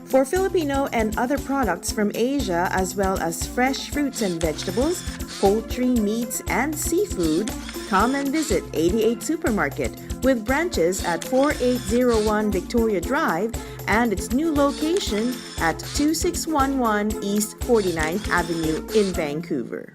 For Filipino and other products from Asia, as well as fresh fruits and vegetables, poultry, meats, and seafood, come and visit 88 Supermarket with branches at 4801 Victoria Drive and its new location at 2611 East 49th Avenue in Vancouver.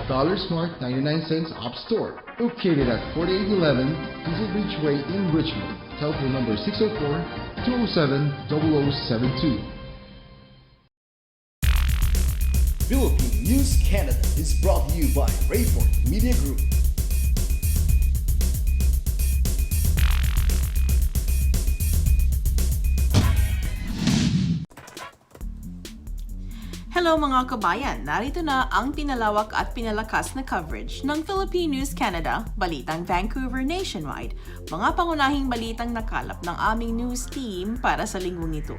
Dollar Smart 99 cents App Store, located at 4811 Diesel Beach Way in Richmond. Telephone number 604-207-0072. Philippine News Canada is brought to you by Rayford Media Group. Hello mga kabayan! Narito na ang pinalawak at pinalakas na coverage ng Philippine News Canada, Balitang Vancouver Nationwide, mga pangunahing balitang nakalap ng aming news team para sa linggong ito.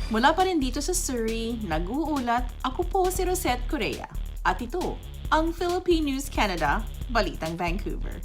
Mula pa rin dito sa Surrey, nag-uulat, ako po si Rosette Correa. At ito, ang Philippine News Canada, Balitang Vancouver.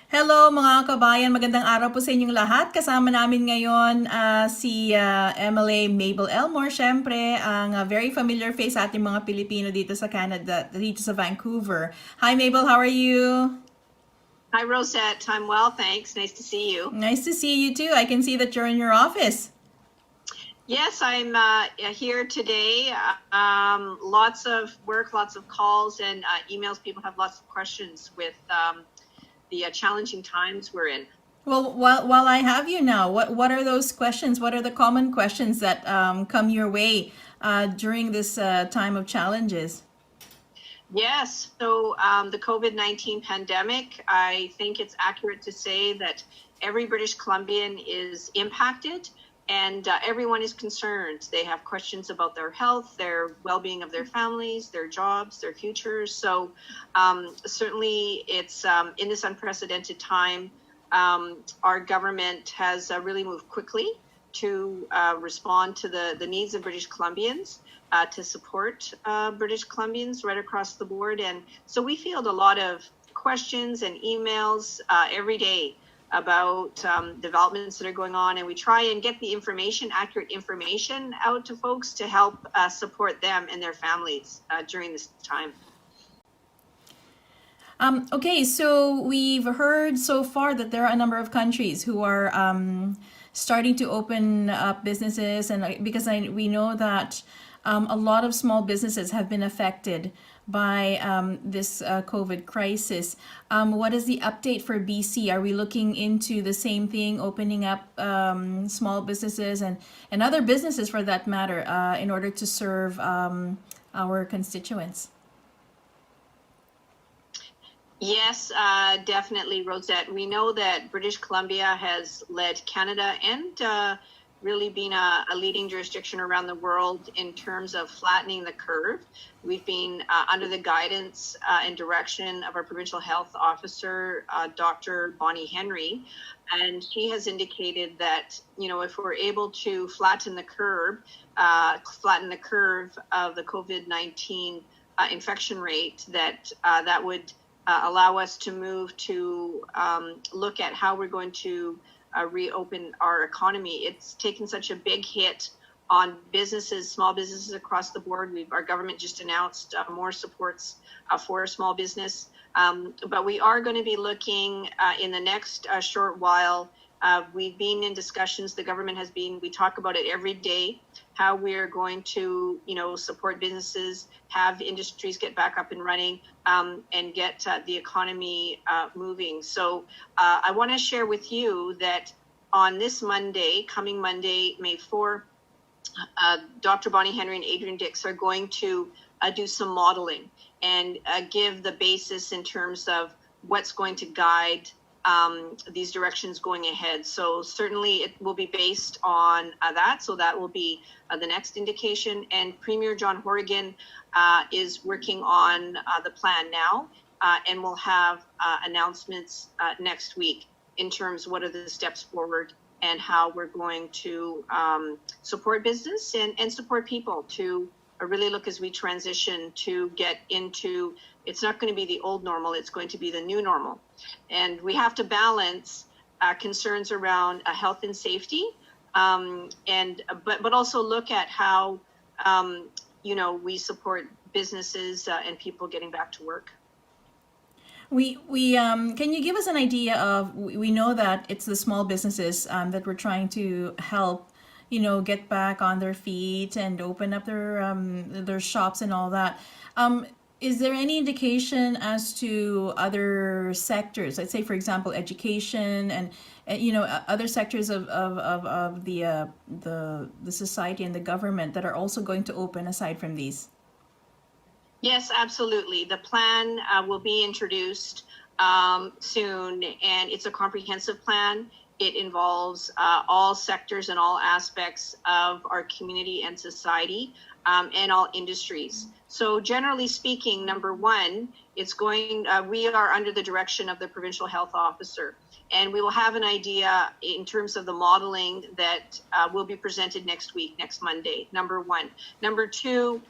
Hello mga kabayan, magandang araw po sa inyong lahat. Kasama namin ngayon si MLA Mabel Elmore, syempre ang very familiar face sa ating mga Pilipino dito sa Canada, dito sa Vancouver. Hi Mabel, how are you? Hi Rosette, I'm well, thanks. Nice to see you. Nice to see you too. I can see that you're in your office. Yes, I'm here today. Lots of work, lots of calls and emails. People have lots of questions with the challenging times we're in. Well, while I have you now, what are those questions? What are the common questions that come your way during this time of challenges? Yes, so the COVID-19 pandemic, I think it's accurate to say that every British Columbian is impacted and everyone is concerned. They have questions about their health, their well-being of their families, their jobs, their futures. So certainly it's in this unprecedented time, our government has really moved quickly to respond to the needs of British Columbians, to support British Columbians right across the board. And so we field a lot of questions and emails every day about developments that are going on, and we try and get the information, accurate information out to folks to help support them and their families during this time. Okay, so we've heard so far that there are a number of countries who are starting to open up businesses, and because we know that a lot of small businesses have been affected by this COVID crisis. What is the update for BC? Are we looking into the same thing, opening up small businesses and other businesses for that matter in order to serve our constituents? Yes, definitely, Rosette. We know that British Columbia has led Canada and really been a leading jurisdiction around the world in terms of flattening the curve. We've been under the guidance and direction of our provincial health officer, Dr. Bonnie Henry, and she has indicated that, you know, if we're able to flatten the curve of the COVID-19 infection rate, that would allow us to move to look at how we're going to reopen our economy. It's taken such a big hit on businesses, small businesses across the board. Our government just announced more supports for small business. But we are going to be looking in the next short while. We've been in discussions, the government has been, we talk about it every day, how we're going to, you know, support businesses, have industries get back up and running, and get the economy moving. So I want to share with you that on this Monday, coming Monday, May 4, Dr. Bonnie Henry and Adrian Dix are going to do some modeling and give the basis in terms of what's going to guide these directions going ahead. So certainly it will be based on that. So that will be the next indication. And Premier John Horrigan is working on the plan now, and we'll have announcements next week in terms of what are the steps forward and how we're going to support business and support people to really look as we transition to get into, it's not going to be the old normal, it's going to be the new normal. And we have to balance concerns around health and safety, but also look at how, we support businesses and people getting back to work. We can you give us an idea of, we know that it's the small businesses that we're trying to help, get back on their feet and open up their shops and all that. Is there any indication as to other sectors? Let's say, for example, education and other sectors of the society and the government that are also going to open aside from these? Yes, absolutely. The plan will be introduced soon, and it's a comprehensive plan. It involves all sectors and all aspects of our community and society, and all industries. So generally speaking, number one, we are under the direction of the provincial health officer, and we will have an idea in terms of the modeling that will be presented next week, next Monday, number one. Number two,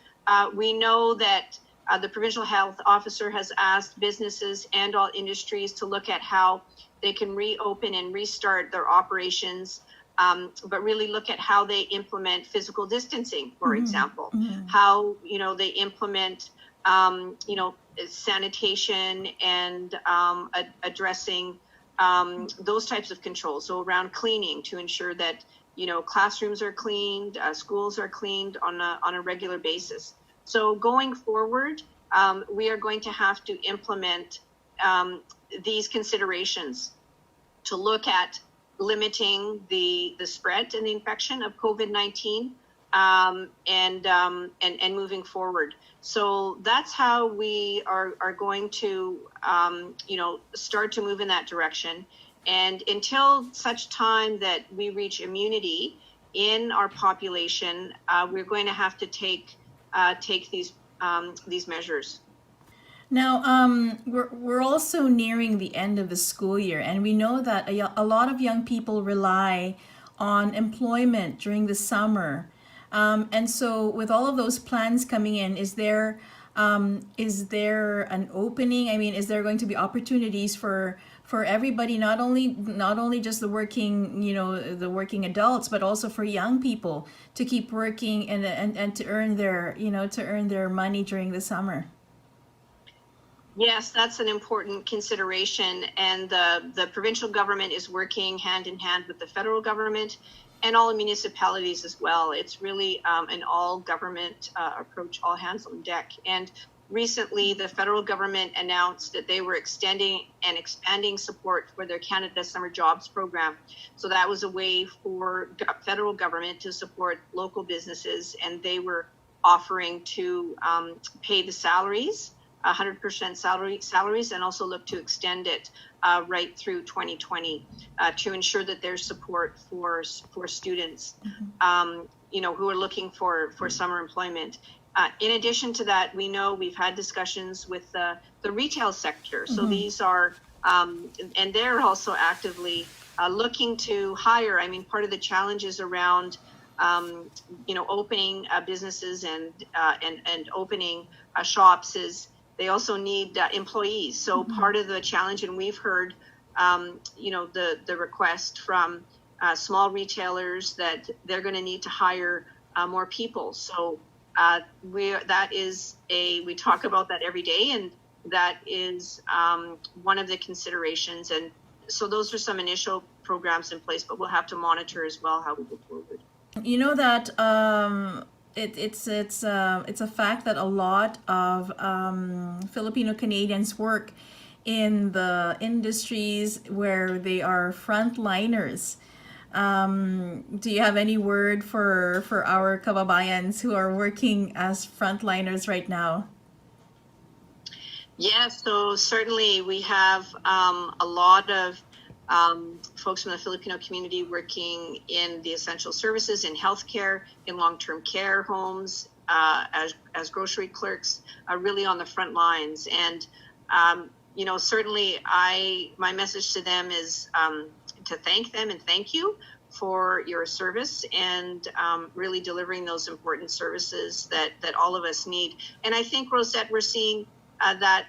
we know that the provincial health officer has asked businesses and all industries to look at how they can reopen and restart their operations, but really look at how they implement physical distancing, for example, how they implement sanitation and addressing those types of controls. So around cleaning, to ensure that classrooms are cleaned, schools are cleaned on a regular basis. So going forward, we are going to have to implement these considerations to look at limiting the spread and the infection of COVID-19 and moving forward. So that's how we are going to start to move in that direction. And until such time that we reach immunity in our population, we're going to have to take these measures. Now, we're also nearing the end of the school year, and we know that a lot of young people rely on employment during the summer. And so, with all of those plans coming in, is there an opening? I mean, is there going to be opportunities for everybody, not only just the working adults, but also for young people to keep working and to earn their money during the summer? Yes, that's an important consideration, and the provincial government is working hand in hand with the federal government and all municipalities as well. It's really an all government approach, all hands on deck. And recently, the federal government announced that they were extending and expanding support for their Canada Summer Jobs program. So that was a way for federal government to support local businesses, and they were offering to pay the salaries, 100% salaries, and also look to extend it right through 2020 to ensure that there's support for students, who are looking for summer employment. In addition to that, we know we've had discussions with the retail sector. So these are, and they're also actively looking to hire. I mean, part of the challenges around, opening businesses and opening shops is they also need employees. So part of the challenge, and we've heard, the request from small retailers that they're going to need to hire more people. So we talk about that every day, and that is one of the considerations. And so those are some initial programs in place, but we'll have to monitor as well how we go forward. You know that it's a fact that a lot of Filipino Canadians work in the industries where they are frontliners. Do you have any word for our kababayans who are working as frontliners right now? Yes, so certainly we have a lot of folks from the Filipino community working in the essential services, in healthcare, in long-term care homes, as grocery clerks, really on the front lines. And certainly, my message to them is to thank them and thank you for your service and really delivering those important services that all of us need. And I think, Rosette, we're seeing that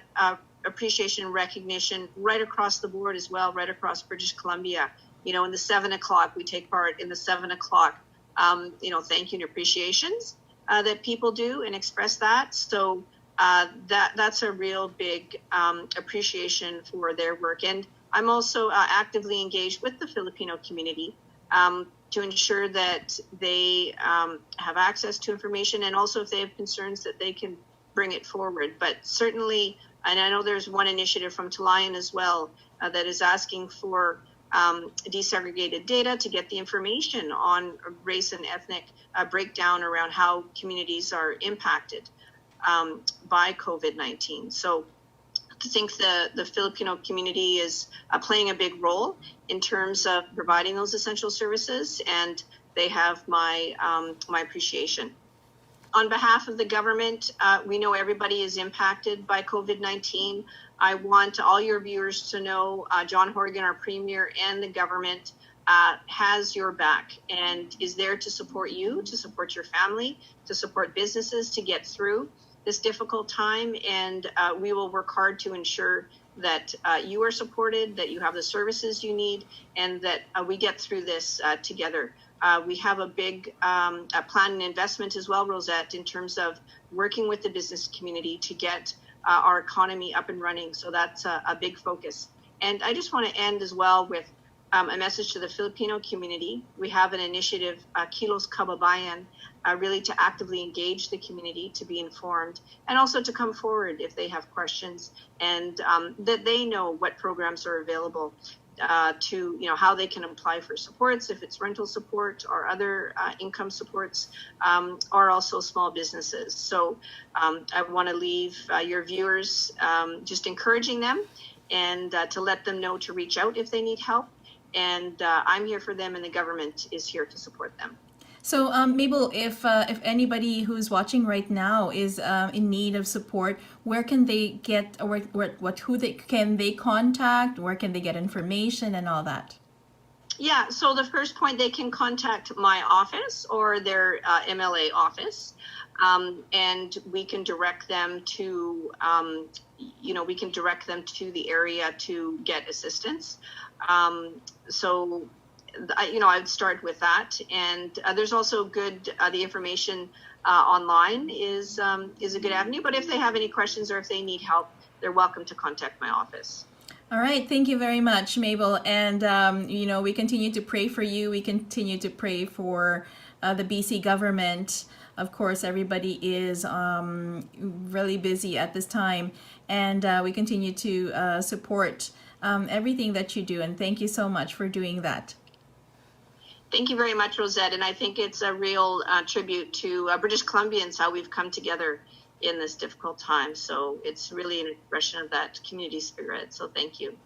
appreciation and recognition right across the board as well, right across British Columbia. In the 7 o'clock, we take part in the 7 o'clock, thank you and appreciations that people do and express that. So that's a real big appreciation for their work. And I'm also actively engaged with the Filipino community to ensure that they have access to information, and also if they have concerns that they can bring it forward. But certainly, and I know there's one initiative from Talayan as well that is asking for desegregated data to get the information on race and ethnic breakdown around how communities are impacted by COVID-19. So I think the Filipino community is playing a big role in terms of providing those essential services, and they have my appreciation. On behalf of the government, we know everybody is impacted by COVID-19. I want all your viewers to know John Horgan, our Premier, and the government has your back and is there to support you, to support your family, to support businesses to get through this difficult time. And we will work hard to ensure that you are supported, that you have the services you need, and that we get through this together. We have a big plan and investment as well, Rosette, in terms of working with the business community to get our economy up and running. So that's a big focus. And I just want to end as well with a message to the Filipino community. We have an initiative, Kilos Kababayan, really to actively engage the community, to be informed, and also to come forward if they have questions, and that they know what programs are available. To how they can apply for supports, if it's rental support or other income supports, or also small businesses. So I want to leave your viewers just encouraging them and to let them know to reach out if they need help. And I'm here for them, and the government is here to support them. So, Mabel, if anybody who's watching right now is in need of support, where can they get, or can they contact? Where can they get information and all that? Yeah, so the first point, they can contact my office or their MLA office, and we can direct them to, the area to get assistance. So I'd start with that. And there's also good, the information online is a good avenue. But if they have any questions or if they need help, they're welcome to contact my office. All right. Thank you very much, Mabel. And, we continue to pray for you. We continue to pray for the BC government. Of course, everybody is really busy at this time. And we continue to support everything that you do. And thank you so much for doing that. Thank you very much, Rosette. And I think it's a real tribute to British Columbians, how we've come together in this difficult time. So it's really an expression of that community spirit. So thank you.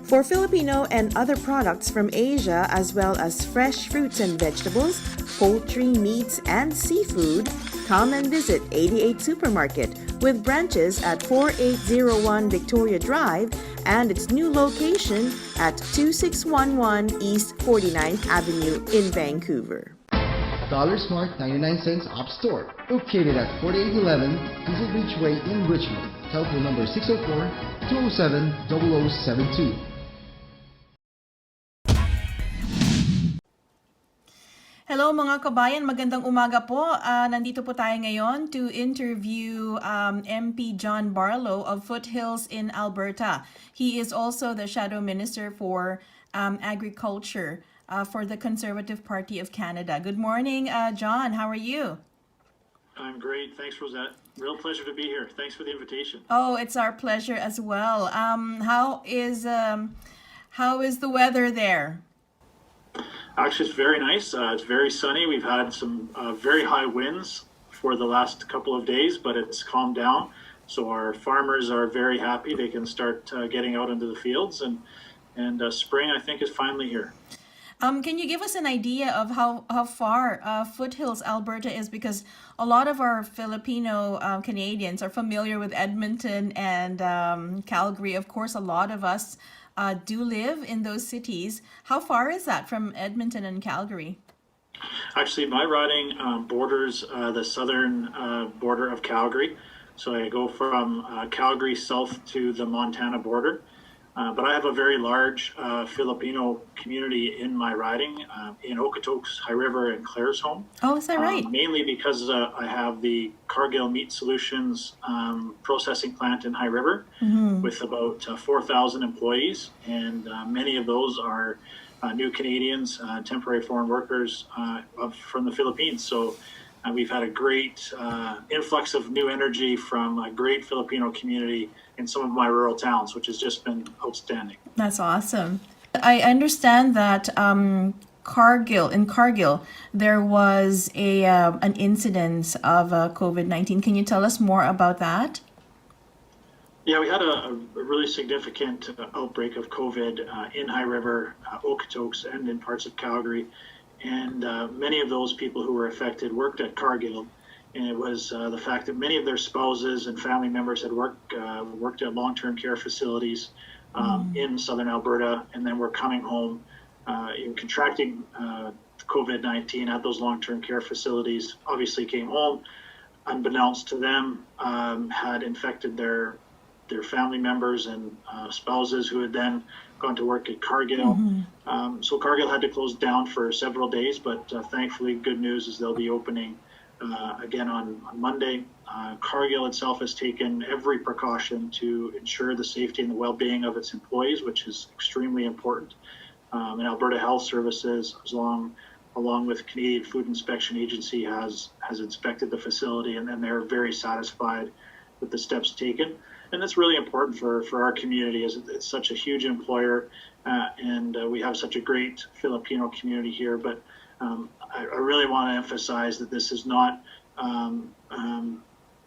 For Filipino and other products from Asia, as well as fresh fruits and vegetables, poultry, meats, and seafood, come and visit 88 Supermarket with branches at 4801 Victoria Drive and its new location at 2611 East 49th Avenue in Vancouver. Dollar Smart 99 cents Op Store, located at 4811 Diesel Beach Way in Richmond. Telephone number 604-207-0072. Hello mga kabayan, magandang umaga po. Nandito po tayo ngayon to interview MP John Barlow of Foothills in Alberta. He is also the Shadow Minister for Agriculture for the Conservative Party of Canada. Good morning, John. How are you? I'm great. Thanks, Rosette. Real pleasure to be here. Thanks for the invitation. Oh, it's our pleasure as well. How is the weather there? Actually, it's very nice. It's very sunny. We've had some very high winds for the last couple of days, but it's calmed down. So our farmers are very happy. They can start getting out into the fields, and spring, I think, is finally here. Can you give us an idea of how far Foothills, Alberta is? Because a lot of our Filipino Canadians are familiar with Edmonton and Calgary. Of course, a lot of us do live in those cities. How far is that from Edmonton and Calgary? Actually, my riding borders the southern border of Calgary. So I go from Calgary south to the Montana border. But I have a very large Filipino community in my riding in Okotoks, High River, and Claresholm. Oh, is that right? Mainly because I have the Cargill Meat Solutions processing plant in High River with about 4,000 employees. And many of those are new Canadians, temporary foreign workers from the Philippines. So we've had a great influx of new energy from a great Filipino community in some of my rural towns, which has just been outstanding. That's awesome. I understand that Cargill, there was an incidence of COVID-19. Can you tell us more about that? Yeah, we had a really significant outbreak of COVID in High River, Okotoks, and in parts of Calgary. And many of those people who were affected worked at Cargill. And it was the fact that many of their spouses and family members had worked at long-term care facilities in southern Alberta, and then were coming home, contracting COVID-19 at those long-term care facilities. Obviously, came home, unbeknownst to them, had infected their family members and spouses who had then gone to work at Cargill. So Cargill had to close down for several days, but thankfully, good news is they'll be opening again on Monday. Cargill itself has taken every precaution to ensure the safety and the well-being of its employees, which is extremely important. And Alberta Health Services, along with Canadian Food Inspection Agency, has inspected the facility, and they're very satisfied with the steps taken. And that's really important for our community, as it's such a huge employer, and we have such a great Filipino community here. But I really want to emphasize that this is not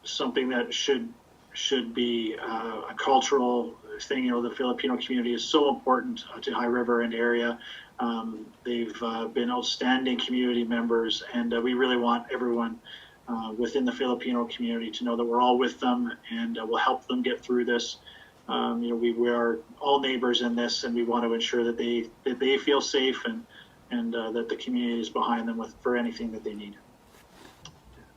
something that should be a cultural thing. The Filipino community is so important to High River and area. They've been outstanding community members, and we really want everyone within the Filipino community to know that we're all with them, and we'll help them get through this. We are all neighbors in this, and we want to ensure that they feel safe, and that the community is behind them for anything that they need.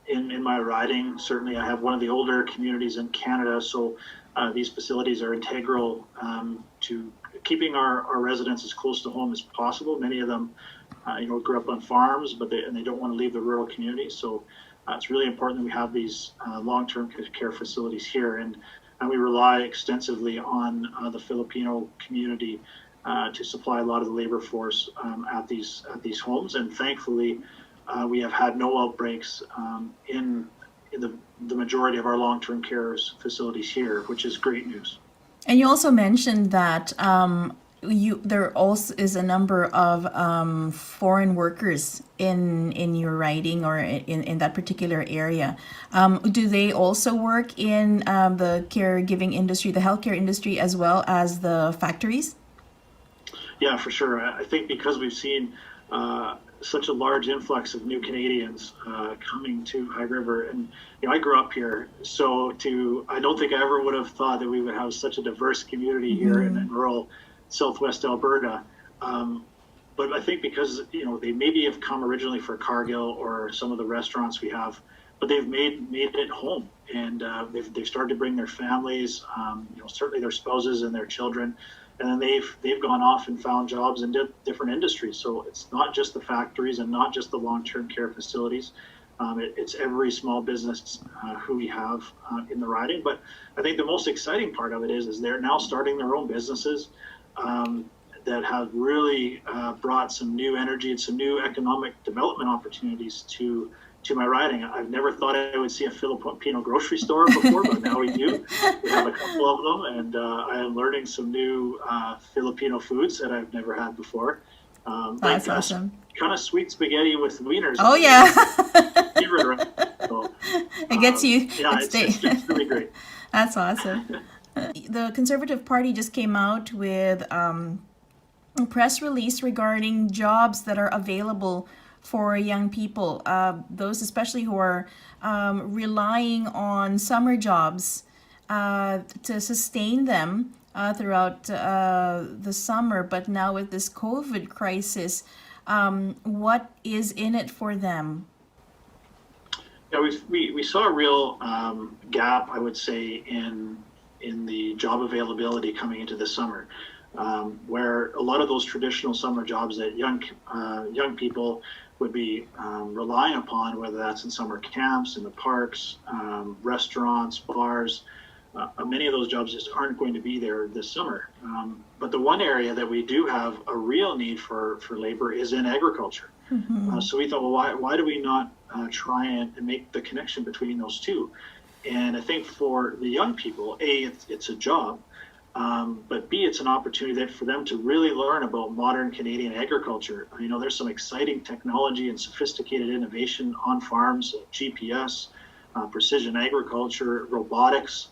In my riding, certainly I have one of the older communities in Canada, so these facilities are integral to keeping our residents as close to home as possible. Many of them, grew up on farms, but they don't want to leave the rural community. So it's really important that we have these long-term care facilities here, and we rely extensively on the Filipino community to supply a lot of the labor force at these homes. And thankfully, we have had no outbreaks in the majority of our long-term care facilities here, which is great news. And you also mentioned that there also is a number of foreign workers in your riding or in that particular area. Do they also work in the caregiving industry, the healthcare industry, as well as the factories? Yeah, for sure. I think because we've seen such a large influx of new Canadians coming to High River, and I grew up here, so I don't think I ever would have thought that we would have such a diverse community here in rural Southwest Alberta. But I think because they maybe have come originally for Cargill or some of the restaurants we have, but they've made it home, and they've started to bring their families, certainly their spouses and their children. And then they've gone off and found jobs in different industries. So it's not just the factories and not just the long-term care facilities. It's every small business who we have in the riding. But I think the most exciting part of it is they're now starting their own businesses that have really brought some new energy and some new economic development opportunities to to my riding. I've never thought I would see a Filipino grocery store before, but now we do. We have a couple of them, and I am learning some new Filipino foods that I've never had before. That's awesome. Kind of sweet spaghetti with wieners. Oh yeah. Favorite, right? So, It gets you. yeah, it's really great. That's awesome. The Conservative Party just came out with a press release regarding jobs that are available for young people, those especially who are relying on summer jobs to sustain them throughout the summer. But now with this COVID crisis, what is in it for them? Yeah, we saw a real gap, I would say, in the job availability coming into the summer, where a lot of those traditional summer jobs that young people would be relying upon, whether that's in summer camps, in the parks, restaurants, bars, many of those jobs just aren't going to be there this summer. But the one area that we do have a real need for labor is in agriculture. So we thought, well, why do we not try and make the connection between those two? And I think for the young people, A, it's a job, but B, it's an opportunity for them to really learn about modern Canadian agriculture. There's some exciting technology and sophisticated innovation on farms, GPS, precision agriculture, robotics.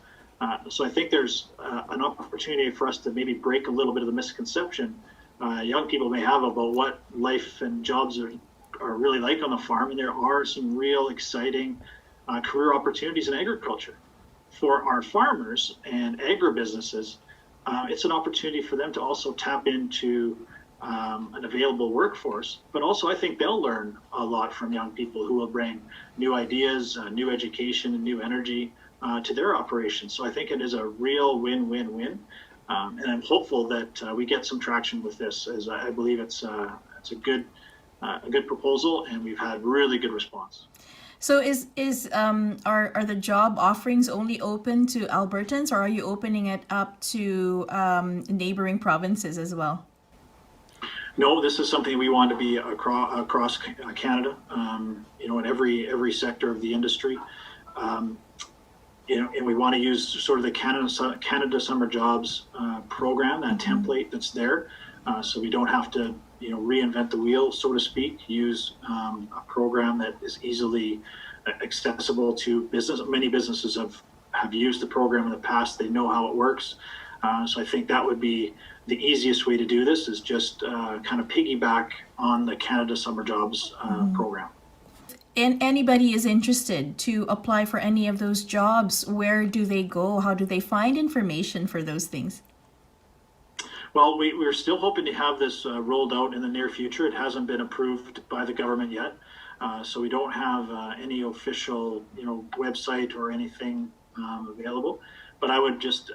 So I think there's an opportunity for us to maybe break a little bit of the misconception young people may have about what life and jobs are really like on the farm. And there are some real exciting career opportunities in agriculture. For our farmers and agribusinesses, it's an opportunity for them to also tap into an available workforce. But also, I think they'll learn a lot from young people who will bring new ideas, new education, and new energy to their operations. So I think it is a real win-win-win. And I'm hopeful that we get some traction with this, as I believe it's a good proposal, and we've had really good response. So are the job offerings only open to Albertans, or are you opening it up to neighboring provinces as well? No, this is something we want to be across Canada. In every sector of the industry. And we want to use sort of the Canada Summer Jobs program, that template that's there, so we don't have to reinvent the wheel, so to speak. Use a program that is easily accessible to business. Many businesses have used the program in the past. They know how it works. So I think that would be the easiest way to do this, is just kind of piggyback on the Canada Summer Jobs program. And anybody is interested to apply for any of those jobs, where do they go? How do they find information for those things? Well, we're still hoping to have this rolled out in the near future. It hasn't been approved by the government yet, so we don't have any official, website or anything available. But I would just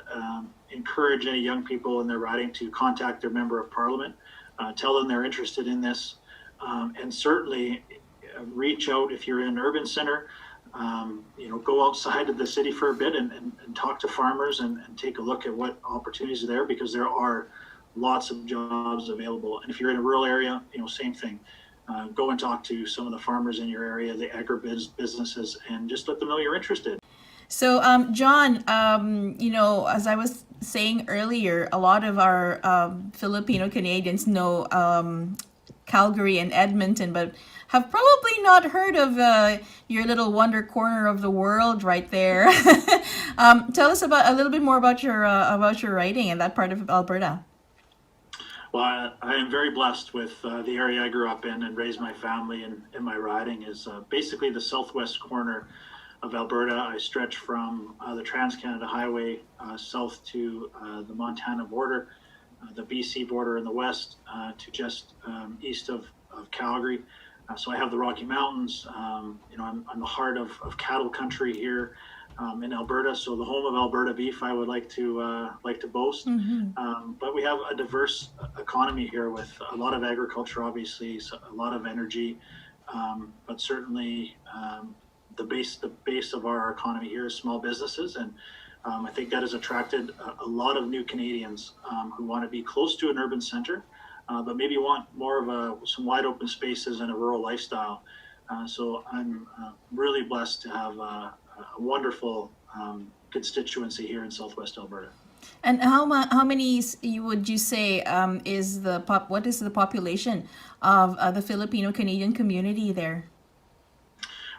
encourage any young people in their riding to contact their member of parliament, tell them they're interested in this, and certainly reach out if you're in an urban center. Go outside of the city for a bit and talk to farmers and take a look at what opportunities are there, because there are lots of jobs available. And if you're in a rural area, same thing. Go and talk to some of the farmers in your area, the agribusinesses, and just let them know you're interested. So, John, as I was saying earlier, a lot of our Filipino Canadians know Calgary and Edmonton, but have probably not heard of your little wonder corner of the world right there. Tell us a little bit more about your writing in that part of Alberta. Well, I am very blessed with the area I grew up in and raised my family in my riding. Is basically the southwest corner of Alberta. I stretch from the Trans-Canada Highway south to the Montana border, the BC border in the west, to just east of Calgary. So I have the Rocky Mountains. I'm the heart of cattle country here in Alberta. So the home of Alberta beef, I would like to boast. But we have a diverse economy here with a lot of agriculture, obviously, so a lot of energy, but certainly the base of our economy here is small businesses, and I think that has attracted a lot of new Canadians who want to be close to an urban center, but maybe want more of some wide open spaces and a rural lifestyle. So I'm really blessed to have a wonderful constituency here in Southwest Alberta. And how many would you say what is the population of the Filipino Canadian community there?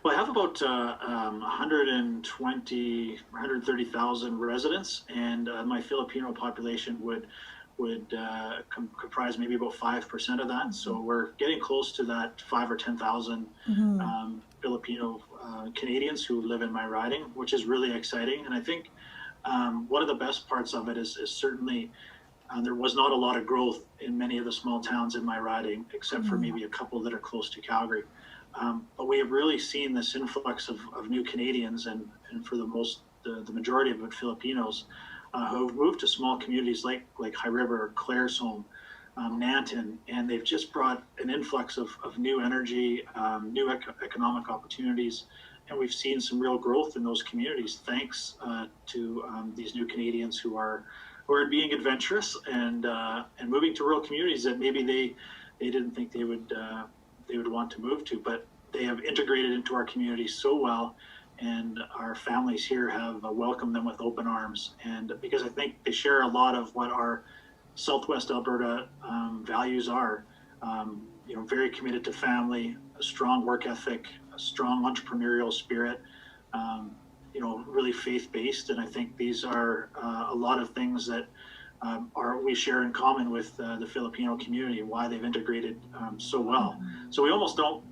Well, I have about 120, 130,000 residents, and my Filipino population would comprise maybe about 5% of that. So we're getting close to that 5 or 10,000 Filipino Canadians who live in my riding, which is really exciting. And I think one of the best parts of it is certainly there was not a lot of growth in many of the small towns in my riding, except for maybe a couple that are close to Calgary. But we have really seen this influx of new Canadians, and for the majority of it, Filipinos, who have moved to small communities like High River, Claresholm, Nanton, and they've just brought an influx of new energy, new economic opportunities, and we've seen some real growth in those communities thanks to these new Canadians who are being adventurous and moving to rural communities that maybe they didn't think they would want to move to, but they have integrated into our community so well, and our families here have welcomed them with open arms. And because I think they share a lot of what our Southwest Alberta values are, very committed to family, a strong work ethic, a strong entrepreneurial spirit, really faith-based. And I think these are a lot of things that we share in common with the Filipino community, why they've integrated so well. So we almost don't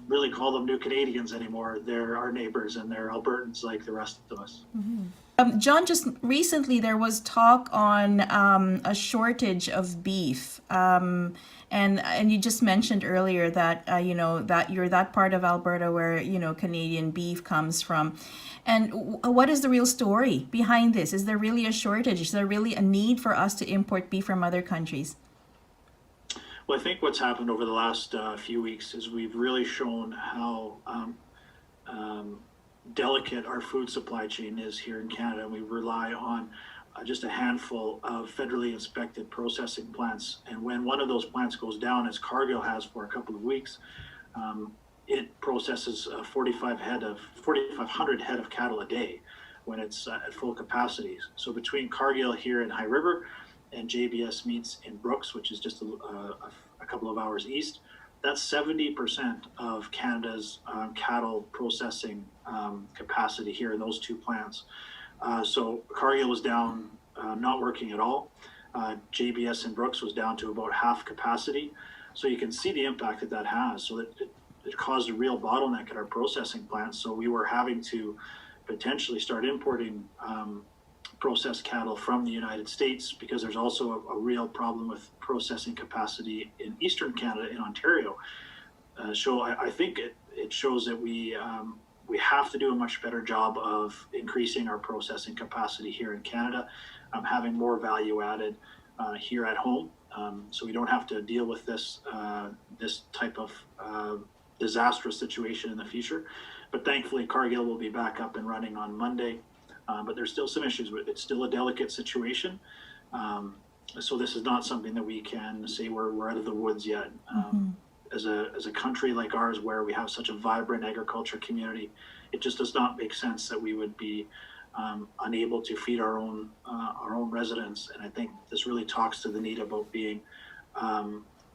really call them new Canadians anymore. They're our neighbors and they're Albertans like the rest of us. John, just recently there was talk on a shortage of beef, and you just mentioned earlier that that you're that part of Alberta where Canadian beef comes from, and what is the real story behind this? Is there really a shortage? Is there really a need for us to import beef from other countries? Well, I think what's happened over the last few weeks is we've really shown how delicate our food supply chain is here in Canada. We rely on just a handful of federally inspected processing plants. And when one of those plants goes down, as Cargill has for a couple of weeks, it processes 4,500 head of cattle a day when it's at full capacity. So between Cargill here in High River and JBS Meats in Brooks, which is just a couple of hours east, that's 70% of Canada's cattle processing capacity here in those two plants. So Cargill was down, not working at all. JBS in Brooks was down to about half capacity. So you can see the impact that has. So it caused a real bottleneck at our processing plants. So we were having to potentially start importing processed cattle from the United States, because there's also a real problem with processing capacity in Eastern Canada, in Ontario. So I think it shows that we have to do a much better job of increasing our processing capacity here in Canada, having more value added here at home, so we don't have to deal with this type of disastrous situation in the future. But thankfully, Cargill will be back up and running on Monday. But there's still some issues with it. It's still a delicate situation. So this is not something that we can say we're out of the woods yet. As a country like ours, where we have such a vibrant agriculture community, it just does not make sense that we would be unable to feed our own residents. And I think this really talks to the need about being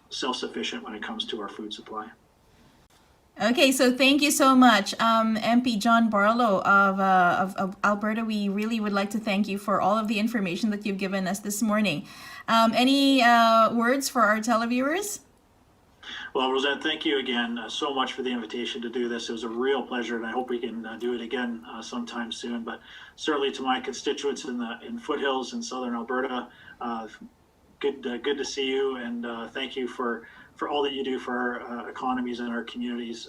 self-sufficient when it comes to our food supply. Okay, so thank you so much, MP John Barlow of Alberta. We really would like to thank you for all of the information that you've given us this morning. Any words for our televiewers? Well, Rosette, thank you again so much for the invitation to do this. It was a real pleasure, and I hope we can do it again sometime soon. But certainly to my constituents in foothills in southern Alberta, good to see you, and thank you for all that you do for our economies and our communities.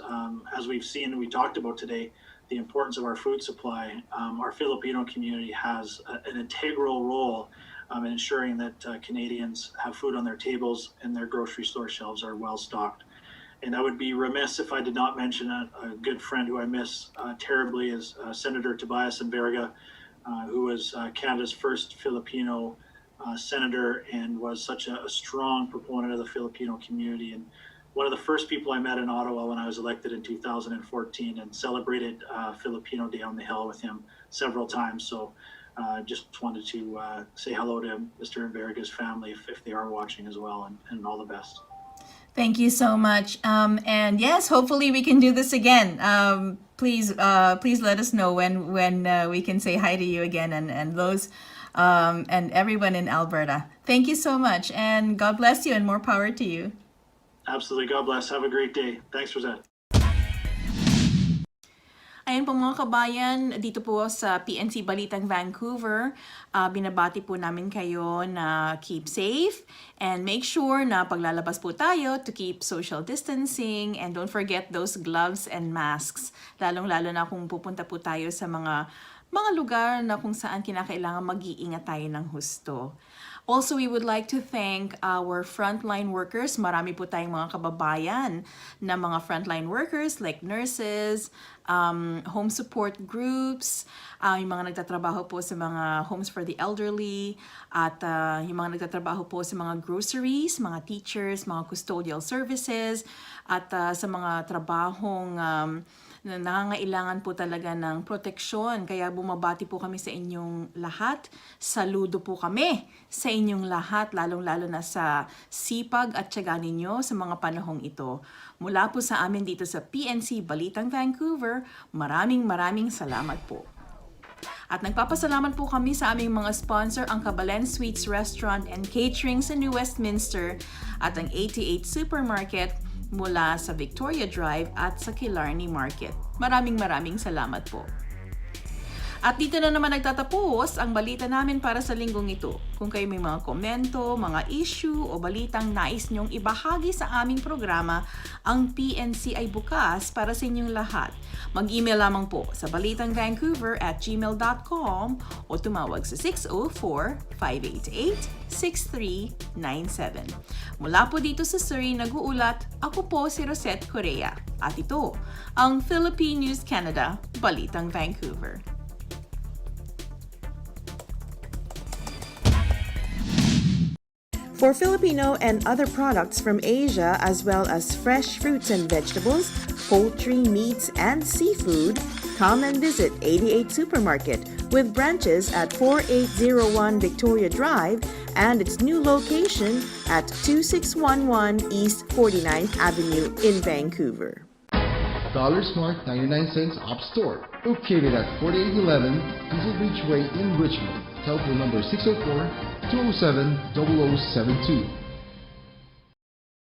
As we've seen and we talked about today, the importance of our food supply. Our Filipino community has an integral role in ensuring that Canadians have food on their tables and their grocery store shelves are well stocked. And I would be remiss if I did not mention a good friend who I miss terribly, is Senator Tobias Enverga, who was Canada's first Filipino senator and was such a strong proponent of the Filipino community. And one of the first people I met in Ottawa when I was elected in 2014, and celebrated Filipino Day on the Hill with him several times. So just wanted to say hello to Mr. Inveriga's family if they are watching as well, and all the best. Thank you so much. And yes, hopefully we can do this again. Please let us know when we can say hi to you again, and those and everyone in Alberta. Thank you so much, and God bless you, and more power to you. Absolutely. God bless. Have a great day. Thanks, Rosette. Ayan po mga kabayan, dito po sa PNC Balitang Vancouver, binabati po namin kayo na keep safe and make sure na paglalabas po tayo to keep social distancing, and don't forget those gloves and masks, lalong-lalo na kung pupunta po tayo sa mga lugar na kung saan kinakailangan mag-iingat tayo ng husto. Also, we would like to thank our frontline workers. Marami po tayong mga kababayan na mga frontline workers like nurses, home support groups, yung mga nagtatrabaho po sa mga homes for the elderly, at yung mga nagtatrabaho po sa mga groceries, mga teachers, mga custodial services, at sa mga trabahong na nangangailangan po talaga ng proteksyon. Kaya bumabati po kami sa inyong lahat. Saludo po kami sa inyong lahat, lalong-lalo na sa sipag at tiyaga ninyo sa mga panahong ito. Mula po sa amin dito sa PNC Balitang Vancouver, maraming salamat po. At nagpapasalamat po kami sa aming mga sponsor, ang Kabalen Suites Restaurant and Catering sa New Westminster at ang 88 Supermarket mula sa Victoria Drive at sa Killarney Market. Maraming salamat po. At dito na naman nagtatapos ang balita namin para sa linggong ito. Kung kayo may mga komento, mga issue o balitang nais nyong ibahagi sa aming programa, ang PNC ay bukas para sa inyong lahat. Mag-email lamang po sa balitangvancouver@gmail.com o tumawag sa 604-588-6397. Mula po dito sa Surrey, nag-uulat, ako po si Rosette Correa. At ito, ang Philippine News Canada, Balitang Vancouver. For Filipino and other products from Asia, as well as fresh fruits and vegetables, poultry, meats, and seafood, come and visit 88 Supermarket with branches at 4801 Victoria Drive and its new location at 2611 East 49th Avenue in Vancouver. Dollar Smart 99 cents Op Store, located at 4811 Diesel Beach Way in Richmond. Telephone number 604-207-0072.